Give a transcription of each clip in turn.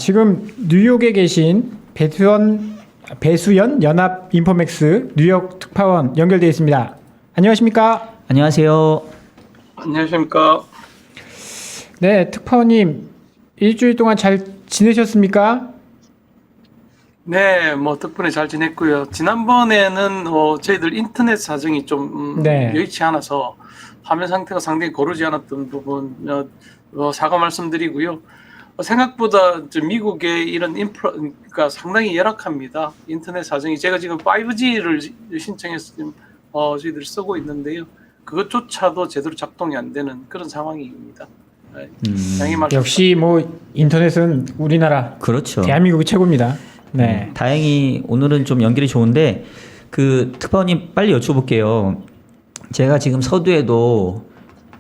지금 뉴욕에 계신 배수연 연합 인포맥스 뉴욕 특파원 연결되어 있습니다. 안녕하십니까? 안녕하세요. 안녕하십니까? 네, 특파원님 일주일 동안 잘 지내셨습니까? 네, 덕분에 잘 지냈고요. 지난번에는 저희들 인터넷 사정이 좀 네. 여의치 않아서 화면 상태가 상당히 고르지 않았던 부분 사과 말씀드리고요. 생각보다 미국의 이런 인프라가 상당히 열악합니다. 인터넷 사정이 제가 지금 5G를 신청해서 지금 저희들이 쓰고 있는데요. 그것조차도 제대로 작동이 안 되는 그런 상황입니다. 네, 양해 말씀. 역시 인터넷은 우리나라 그렇죠. 대한민국이 최고입니다. 네. 다행히 오늘은 좀 연결이 좋은데 그 특파원님 빨리 여쭤볼게요. 제가 지금 서두에도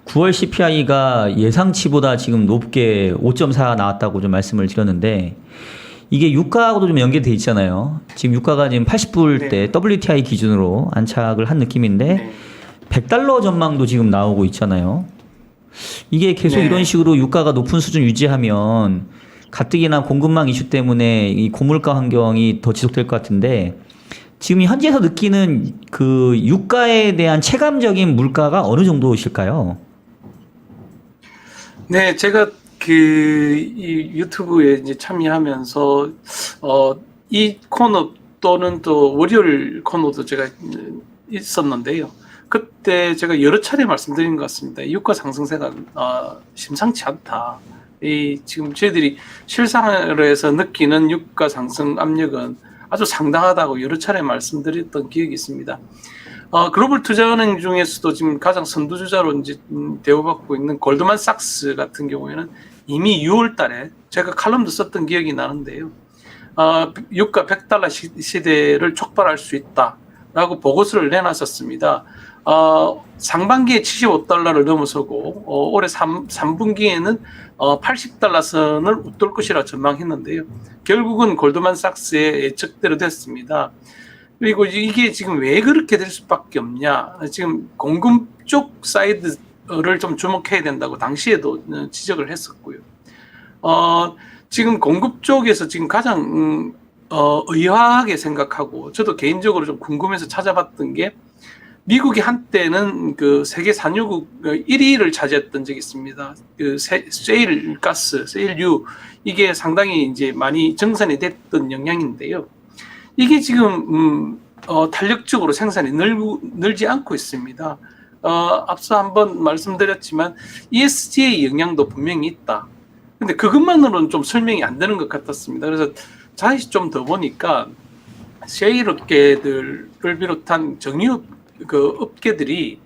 9월 CPI가 예상치보다 지금 높게 5.4 나왔다고 좀 말씀을 드렸는데 이게 유가하고도 좀 연결돼 있잖아요. 지금 유가가 지금 80불대 네. WTI 기준으로 안착을 한 느낌인데 네. 100달러 전망도 지금 나오고 있잖아요. 이게 계속 네. 이런 식으로 유가가 높은 수준 유지하면 가뜩이나 공급망 이슈 때문에 이 고물가 환경이 더 지속될 것 같은데 지금 현지에서 느끼는 그 유가에 대한 체감적인 물가가 어느 정도이실까요? 네, 제가 이 유튜브에 이제 참여하면서 이 코너 또는 또 월요일 코너도 제가 있었는데요. 그때 제가 여러 차례 말씀드린 것 같습니다. 유가 상승세가 심상치 않다. 지금 저희들이 실생활에서 느끼는 유가 상승 압력은 아주 상당하다고 여러 차례 말씀드렸던 기억이 있습니다. 글로벌 투자은행 중에서도 지금 가장 선두주자로 이제 대우받고 있는 골드만삭스 같은 경우에는 이미 6월 달에 제가 칼럼도 썼던 기억이 나는데요. 유가 100달러 시대를 촉발할 수 있다라고 보고서를 내놨었습니다. 상반기에 75달러를 넘어서고 올해 3분기에는 80달러 선을 웃돌 것이라 전망했는데요. 결국은 골드만삭스의 예측대로 됐습니다. 그리고 이게 지금 왜 그렇게 될 수밖에 없냐. 지금 공급 쪽 사이드를 좀 주목해야 된다고 당시에도 지적을 했었고요. 지금 공급 쪽에서 지금 가장 의아하게 생각하고 저도 개인적으로 좀 궁금해서 찾아봤던 게 미국이 한때는 그 세계 산유국 1위를 차지했던 적이 있습니다. 그 세일 가스, 세일유 이게 상당히 이제 많이 정산이 됐던 영향인데요. 이게 지금 탄력적으로 생산이 늘지 않고 있습니다. 앞서 한번 말씀드렸지만 ESG의 영향도 분명히 있다. 근데 그것만으로는 좀 설명이 안 되는 것 같았습니다. 그래서 자세히 좀 더 보니까 셰일 업계들을 비롯한 정유업 그 업계들이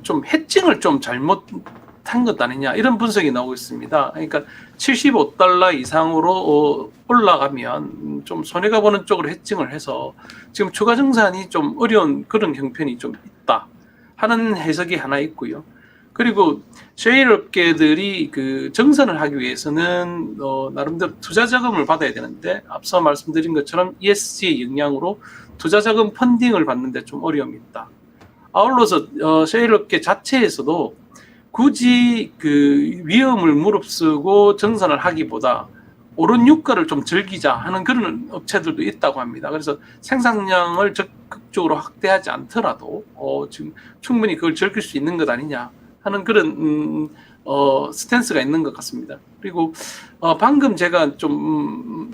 좀 해칭을 좀 잘못한 것 아니냐 이런 분석이 나오고 있습니다. 그러니까 75달러 이상으로 올라가면 좀 손해가 보는 쪽으로 해칭을 해서 지금 추가 정산이 좀 어려운 그런 형편이 좀 있다 하는 해석이 하나 있고요. 그리고 셰일 업계들이 그 정산을 하기 위해서는 나름대로 투자 자금을 받아야 되는데 앞서 말씀드린 것처럼 ESG 영향으로 투자 자금 펀딩을 받는데 좀 어려움이 있다. 아울러서 셰일 업계 자체에서도 굳이 그 위험을 무릅쓰고 정산을 하기보다 오른 유가를 좀 즐기자 하는 그런 업체들도 있다고 합니다. 그래서 생산량을 적극적으로 확대하지 않더라도 지금 충분히 그걸 즐길 수 있는 것 아니냐 하는 그런 스탠스가 있는 것 같습니다. 그리고 방금 제가 좀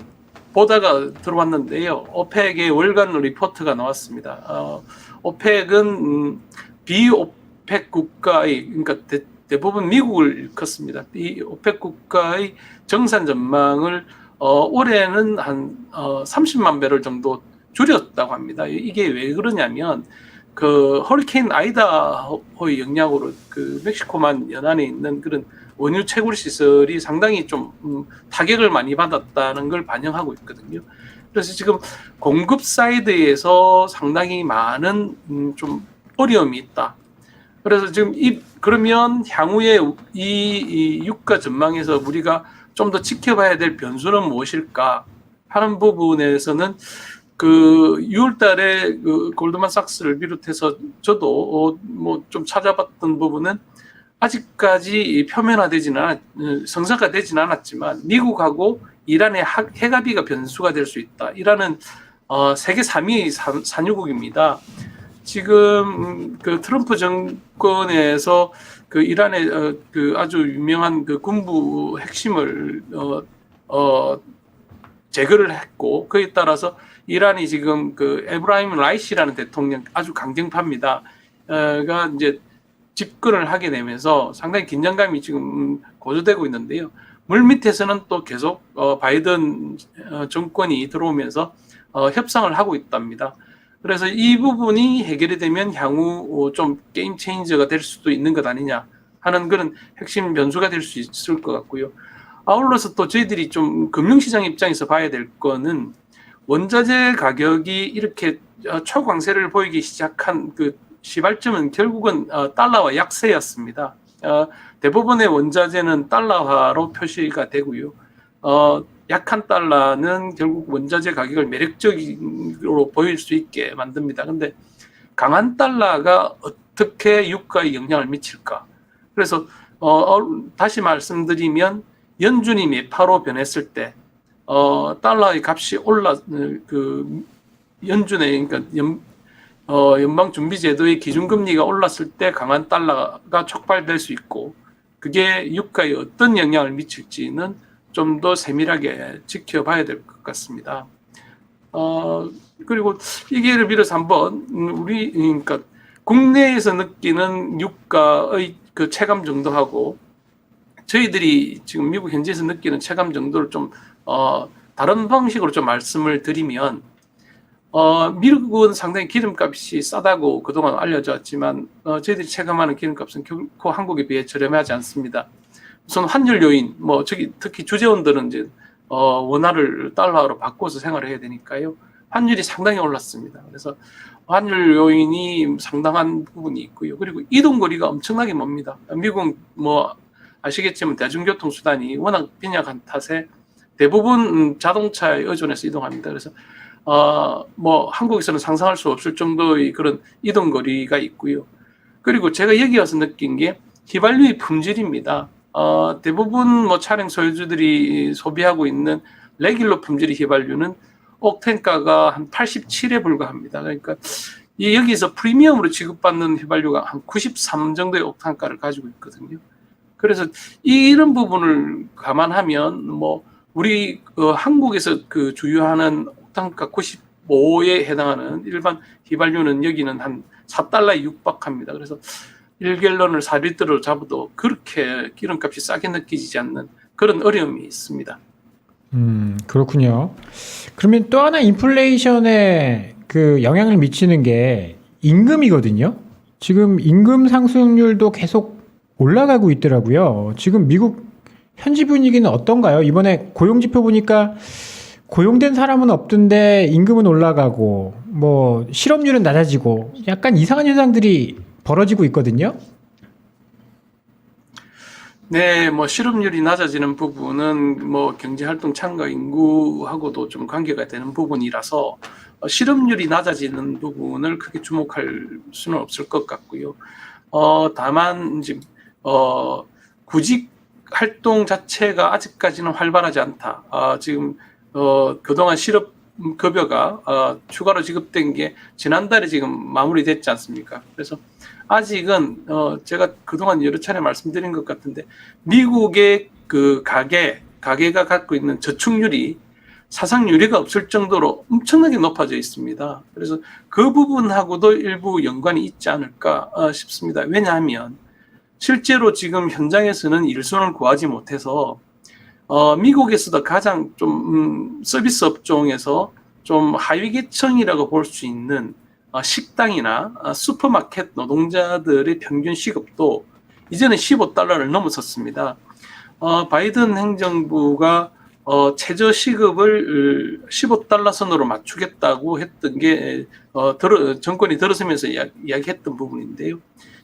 보다가 들어왔는데요. 오펙의 월간 리포트가 나왔습니다. 오펙은 비오펙 국가의 그러니까 대부분 미국을 일컫습니다. 이 오펙 국가의 정산 전망을 올해는 한 30만 배럴 정도 줄였다고 합니다. 이게 왜 그러냐면 그 허리케인 아이다호의 영향으로 그 멕시코만 연안에 있는 그런 원유 채굴 시설이 상당히 좀 타격을 많이 받았다는 걸 반영하고 있거든요. 그래서 지금 공급 사이드에서 상당히 많은 좀 어려움이 있다. 그래서 지금 그러면 향후에 이 유가 전망에서 우리가 좀 더 지켜봐야 될 변수는 무엇일까 하는 부분에서는 그 6월 달에 그 골드만삭스를 비롯해서 저도 뭐 좀 찾아봤던 부분은 아직까지 표면화되지는 성사가 되지는 않았지만 미국하고 이란의 핵합의가 변수가 될 수 있다. 이란은 세계 3위 산유국입니다. 지금 그 트럼프 정권에서 그 이란의 그 아주 유명한 그 군부 핵심을 제거를 했고, 그에 따라서 이란이 지금 그 에브라임 라이시라는 대통령 아주 강경파입니다. 가 이제 집권을 하게 되면서 상당히 긴장감이 지금 고조되고 있는데요. 물밑에서는 또 계속 바이든 정권이 들어오면서 협상을 하고 있답니다. 그래서 이 부분이 해결이 되면 향후 좀 게임 체인저가 될 수도 있는 것 아니냐 하는 그런 핵심 변수가 될 수 있을 것 같고요. 아울러서 또 저희들이 좀 금융시장 입장에서 봐야 될 거는 원자재 가격이 이렇게 초강세를 보이기 시작한 그 시발점은 결국은 달러와 약세였습니다. 대부분의 원자재는 달러화로 표시가 되고요. 약한 달러는 결국 원자재 가격을 매력적으로 보일 수 있게 만듭니다. 근데 강한 달러가 어떻게 유가에 영향을 미칠까? 그래서 다시 말씀드리면 연준이 매파로 변했을 때 달러의 값이 연준의 그러니까 연방준비제도의 기준금리가 올랐을 때 강한 달러가 촉발될 수 있고, 그게 유가에 어떤 영향을 미칠지는 좀 더 세밀하게 지켜봐야 될 것 같습니다. 그리고 이 기회를 빌어서 한번 그러니까 국내에서 느끼는 유가의 그 체감 정도하고 저희들이 지금 미국 현지에서 느끼는 체감 정도를 좀 다른 방식으로 좀 말씀을 드리면, 미국은 상당히 기름값이 싸다고 그동안 알려졌지만 저희들이 체감하는 기름값은 결코 한국에 비해 저렴하지 않습니다. 우선 환율 요인, 특히 주재원들은 이제 원화를 달러로 바꿔서 생활을 해야 되니까요. 환율이 상당히 올랐습니다. 그래서 환율 요인이 상당한 부분이 있고요. 그리고 이동거리가 엄청나게 멉니다. 미국은 아시겠지만 대중교통 수단이 워낙 빈약한 탓에 대부분 자동차에 의존해서 이동합니다. 그래서 한국에서는 상상할 수 없을 정도의 그런 이동거리가 있고요. 그리고 제가 여기 와서 느낀 게 휘발유의 품질입니다. 대부분 차량 소유주들이 소비하고 있는 레귤러 품질의 휘발유는 옥텐가가 한 87에 불과합니다. 그러니까 여기서 프리미엄으로 지급받는 휘발유가 한 93 정도의 옥탄가를 가지고 있거든요. 그래서 이런 부분을 감안하면 우리 한국에서 그 주유하는 옥탄가 95에 해당하는 일반 휘발유는 여기는 한 4달러에 육박합니다. 그래서 1갤런을 4리터로 잡아도 그렇게 기름값이 싸게 느껴지지 않는 그런 어려움이 있습니다. 그렇군요. 그러면 또 하나 인플레이션에 그 영향을 미치는 게 임금이거든요. 지금 임금 상승률도 계속 올라가고 있더라고요. 지금 미국 현지 분위기는 어떤가요? 이번에 고용지표 보니까 고용된 사람은 없던데 임금은 올라가고 실업률은 낮아지고 약간 이상한 현상들이 벌어지고 있거든요. 네, 실업률이 낮아지는 부분은 경제활동 참가 인구하고도 좀 관계가 되는 부분이라서 실업률이 낮아지는 부분을 크게 주목할 수는 없을 것 같고요. 다만 이제 구직 활동 자체가 아직까지는 활발하지 않다. 지금 그동안 실업급여가 추가로 지급된 게 지난달에 지금 마무리됐지 않습니까? 그래서 아직은 제가 그동안 여러 차례 말씀드린 것 같은데 미국의 그 가계가 갖고 있는 저축률이 사상 유례가 없을 정도로 엄청나게 높아져 있습니다. 그래서 그 부분하고도 일부 연관이 있지 않을까 싶습니다. 왜냐하면 실제로 지금 현장에서는 일손을 구하지 못해서 미국에서도 가장 좀 서비스 업종에서 좀 하위 계층이라고 볼 수 있는 식당이나 슈퍼마켓 노동자들의 평균 시급도 이제는 15달러를 넘어섰습니다. 바이든 행정부가 최저 시급을 15달러 선으로 맞추겠다고 했던 게 정권이 들어서면서 이야기했던 부분인데요.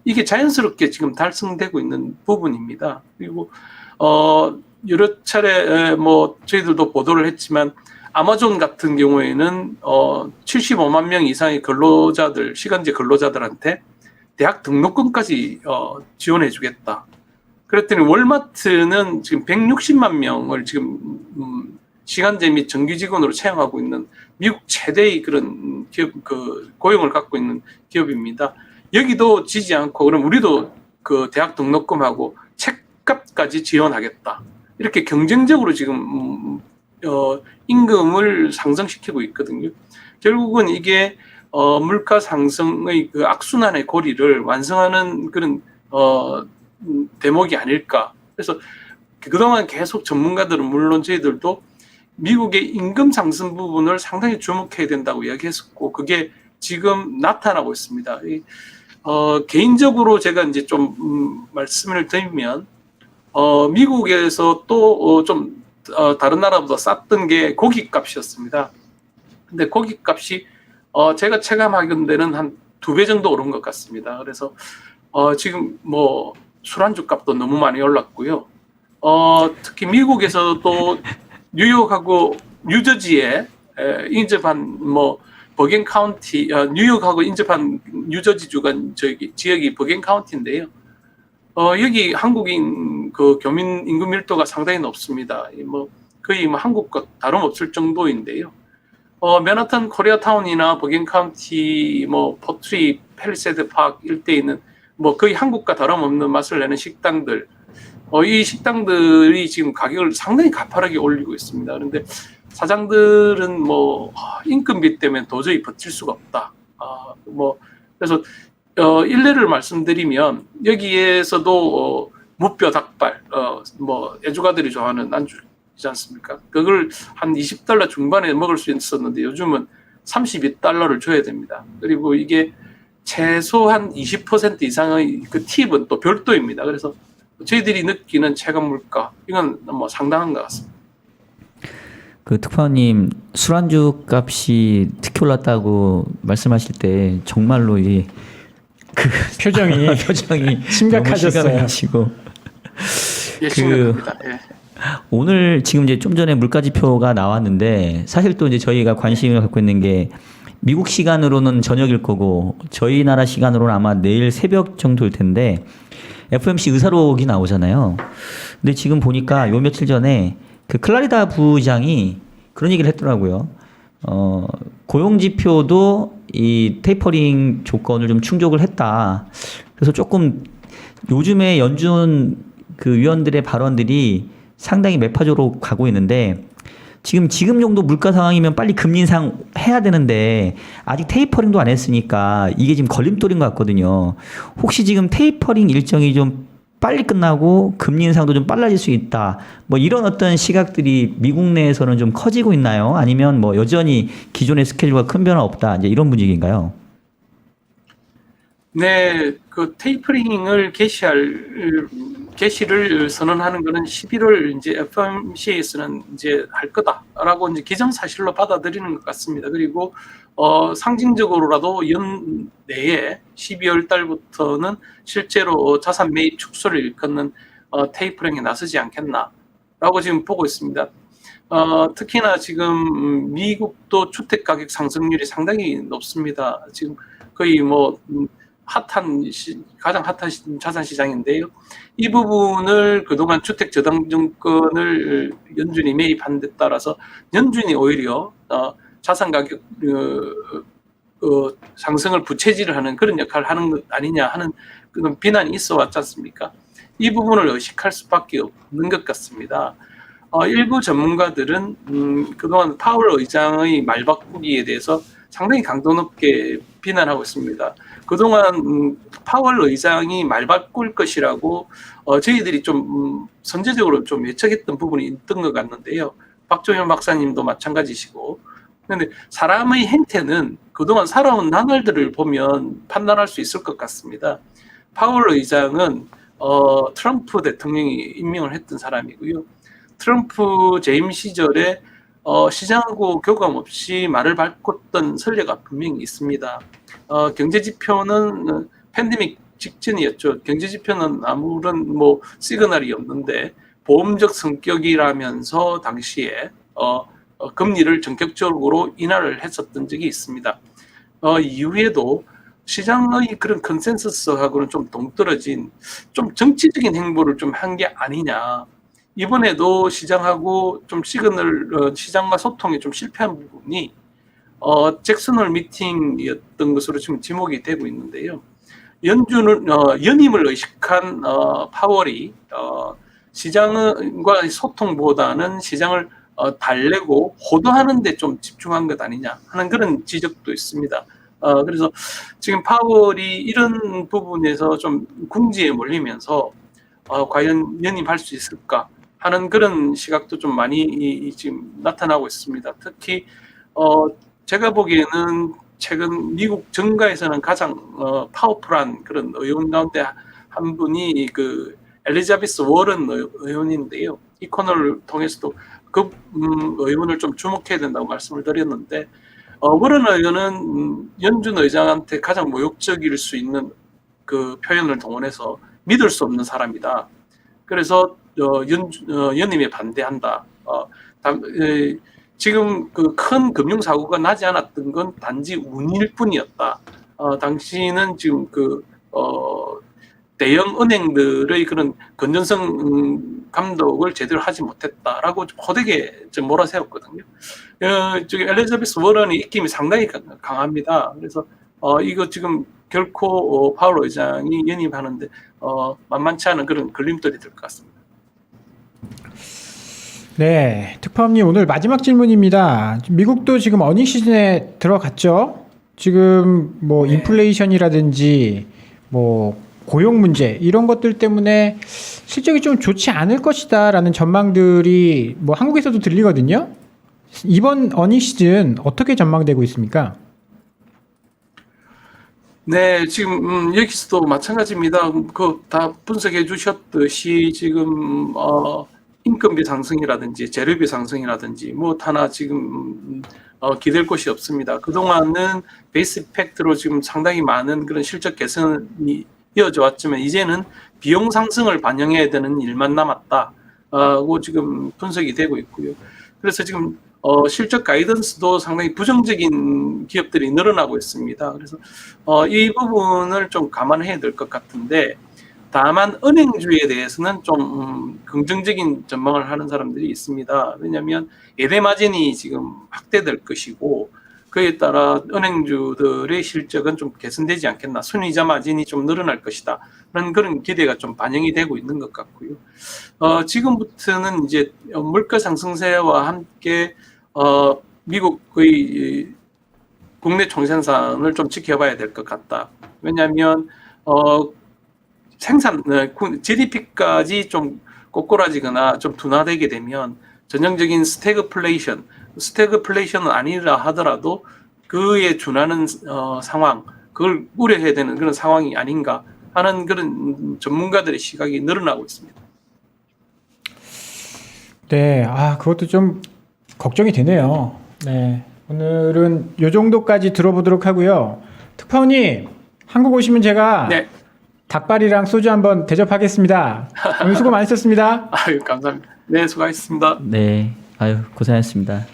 이게 자연스럽게 지금 달성되고 있는 부분입니다. 그리고 여러 차례 저희들도 보도를 했지만 아마존 같은 경우에는 75만 명 이상의 근로자들, 시간제 근로자들한테 대학 등록금까지 지원해 주겠다. 그랬더니 월마트는 지금 160만 명을 지금 시간제 및 정규 직원으로 채용하고 있는 미국 최대의 그런 기업, 그 고용을 갖고 있는 기업입니다. 여기도 지지 않고 그럼 우리도 그 대학 등록금하고 책값까지 지원하겠다. 이렇게 경쟁적으로 지금 임금을 상승시키고 있거든요. 결국은 이게 물가 상승의 그 악순환의 고리를 완성하는 그런 대목이 아닐까. 그래서 그동안 계속 전문가들은 물론 저희들도 미국의 임금 상승 부분을 상당히 주목해야 된다고 이야기했었고 그게 지금 나타나고 있습니다. 개인적으로 제가 이제 좀 말씀을 드리면 미국에서 또 좀 다른 나라보다 쌌던 게 고기값이었습니다. 근데 고기값이 제가 체감하기에는 한 2배 정도 오른 것 같습니다. 그래서 지금 뭐 술안주 값도 너무 많이 올랐고요. 특히 미국에서도 뉴욕하고 뉴저지에 인접한 뭐 버겐 카운티, 뉴욕하고 인접한 뉴저지주가 저기 지역이 버겐 카운티인데요. 여기 한국인 그 교민 인구 밀도가 상당히 높습니다. 뭐 거의 뭐 한국과 다름없을 정도인데요. 맨하탄 코리아타운이나 버겐 카운티, 뭐 포트리, 팰리세드 파크 일대에 있는 뭐 거의 한국과 다름없는 맛을 내는 식당들, 이 식당들이 지금 가격을 상당히 가파르게 올리고 있습니다. 그런데 사장들은 뭐 인건비 때문에 도저히 버틸 수가 없다. 뭐 그래서 일례를 말씀드리면 여기에서도 무뼈 닭발, 뭐 애주가들이 좋아하는 안주이지 않습니까? 그걸 한 $20 중반에 먹을 수 있었는데 요즘은 $32를 줘야 됩니다. 그리고 이게 최소한 20% 이상의 그 팁은 또 별도입니다. 그래서 저희들이 느끼는 체감 물가 이건 뭐 상당한 것 같습니다. 그 특파원님 술안주 값이 특히 올랐다고 말씀하실 때 정말로 이 그 표정이 심각하셨어요. 심각하시고 예, 심각합니다. 예. 오늘 지금 이제 좀 전에 물가 지표가 나왔는데 사실 또 이제 저희가 관심을 갖고 있는 게 미국 시간으로는 저녁일 거고 저희 나라 시간으로는 아마 내일 새벽 정도일 텐데 FOMC 의사록이 나오잖아요. 근데 지금 보니까 요 며칠 전에 그 클라리다 부의장이 그런 얘기를 했더라고요. 고용 지표도 이 테이퍼링 조건을 좀 충족을 했다. 그래서 조금 요즘에 연준 그 위원들의 발언들이 상당히 매파적으로 가고 있는데 지금 정도 물가 상황이면 빨리 금리 인상 해야 되는데 아직 테이퍼링도 안 했으니까 이게 지금 걸림돌인 것 같거든요. 혹시 지금 테이퍼링 일정이 좀 빨리 끝나고 금리 인상도 좀 빨라질 수 있다. 뭐 이런 어떤 시각들이 미국 내에서는 좀 커지고 있나요? 아니면 뭐 여전히 기존의 스케줄과 큰 변화 없다. 이제 이런 분위기인가요? 네, 그 테이퍼링을 개시를 선언하는 것은 11월 이제 FOMC에서는 이제 할 거다라고 이제 기정사실로 받아들이는 것 같습니다. 그리고 상징적으로라도 연내에 12월 달부터는 실제로 자산 매입 축소를 일컫는 테이퍼링에 나서지 않겠나라고 지금 보고 있습니다. 특히나 지금 미국도 주택 가격 상승률이 상당히 높습니다. 지금 거의 뭐 가장 핫한 자산 시장인데요. 이 부분을 그동안 주택 저당 정권을 연준이 매입한 데 따라서 연준이 오히려 자산 가격 상승을 부채질을 하는 그런 역할을 하는 것 아니냐 하는 그런 비난이 있어 왔지 않습니까? 이 부분을 의식할 수밖에 없는 것 같습니다. 일부 전문가들은 그동안 파월 의장의 말바꾸기에 대해서 상당히 강도 높게 비난하고 있습니다. 그동안 파월 의장이 말 바꿀 것이라고 저희들이 좀 선제적으로 좀 예측했던 부분이 있던 것 같는데요. 박종현 박사님도 마찬가지시고. 그런데 사람의 행태는 그동안 살아온 나날들을 보면 판단할 수 있을 것 같습니다. 파월 의장은 트럼프 대통령이 임명을 했던 사람이고요. 트럼프 재임 시절에 시장하고 교감 없이 말을 바꿨던 선례가 분명히 있습니다. 경제지표는 팬데믹 직전이었죠. 경제지표는 아무런 뭐 시그널이 없는데 보험적 성격이라면서 당시에 금리를 전격적으로 인하를 했었던 적이 있습니다. 이후에도 시장의 그런 컨센서스하고는 좀 동떨어진 좀 정치적인 행보를 좀 한 게 아니냐. 이번에도 시장하고 좀 시장과 소통이 좀 실패한 부분이 잭슨홀 미팅이었던 것으로 지금 지목이 되고 있는데요. 연임을 의식한 파월이 시장과 소통보다는 시장을 달래고 호도하는 데 좀 집중한 것 아니냐 하는 그런 지적도 있습니다. 그래서 지금 파월이 이런 부분에서 좀 궁지에 몰리면서 과연 연임할 수 있을까 하는 그런 시각도 좀 많이 지금 나타나고 있습니다. 특히 제가 보기에는 최근 미국 정가에서는 가장 파워풀한 그런 의원 가운데 한 분이 그 엘리자베스 워런 의원인데요. 이 코너를 통해서도 그 의원을 좀 주목해야 된다고 말씀을 드렸는데 워런 의원은 연준 의장한테 가장 모욕적일 수 있는 그 표현을 동원해서 믿을 수 없는 사람이다. 그래서 연임에 반대한다. 지금 그 큰 금융 사고가 나지 않았던 건 단지 운일 뿐이었다. 당시는 지금 그 대형 은행들의 그런 건전성 감독을 제대로 하지 못했다라고 호되게 좀 몰아세웠거든요. 저기 엘리자베스 워런의 입김이 상당히 강합니다. 그래서 이거 지금 결코 파월 의장이 연임하는데 만만치 않은 그런 걸림돌이 될 것 같습니다. 네, 특파원님 오늘 마지막 질문입니다. 미국도 지금 어닝 시즌에 들어갔죠? 지금 뭐 네. 인플레이션이라든지 뭐 고용 문제 이런 것들 때문에 실적이 좀 좋지 않을 것이다라는 전망들이 뭐 한국에서도 들리거든요. 이번 어닝 시즌 어떻게 전망되고 있습니까? 네, 지금 여기서도 마찬가지입니다. 그 다 분석해 주셨듯이 지금 인건비 상승이라든지 재료비 상승이라든지 뭐 하나 지금 기댈 곳이 없습니다. 그동안은 베이스 이펙트로 지금 상당히 많은 그런 실적 개선이 이어져 왔지만 이제는 비용 상승을 반영해야 되는 일만 남았다고 지금 분석이 되고 있고요. 그래서 지금 실적 가이던스도 상당히 부정적인 기업들이 늘어나고 있습니다. 그래서 이 부분을 좀 감안해야 될 것 같은데 다만 은행주에 대해서는 좀 긍정적인 전망을 하는 사람들이 있습니다. 왜냐하면 예대 마진이 지금 확대될 것이고 그에 따라 은행주들의 실적은 좀 개선되지 않겠나, 순이자 마진이 좀 늘어날 것이다 라는 그런 기대가 좀 반영이 되고 있는 것 같고요. 지금부터는 이제 물가 상승세와 함께 미국의 국내 총생산을 좀 지켜봐야 될 것 같다. 왜냐하면 GDP까지 좀 꼬꾸라지거나 좀 둔화되게 되면 전형적인 스태그플레이션은 아니라 하더라도 그에 준하는 상황, 그걸 우려해야 되는 그런 상황이 아닌가 하는 그런 전문가들의 시각이 늘어나고 있습니다. 네, 그것도 좀 걱정이 되네요. 네, 오늘은 요 정도까지 들어보도록 하고요. 특파원님, 한국 오시면 제가 네. 닭발이랑 소주 한번 대접하겠습니다. 오늘 수고 많으셨습니다. 아유, 감사합니다. 네, 수고하셨습니다. 네, 아유 고생하셨습니다.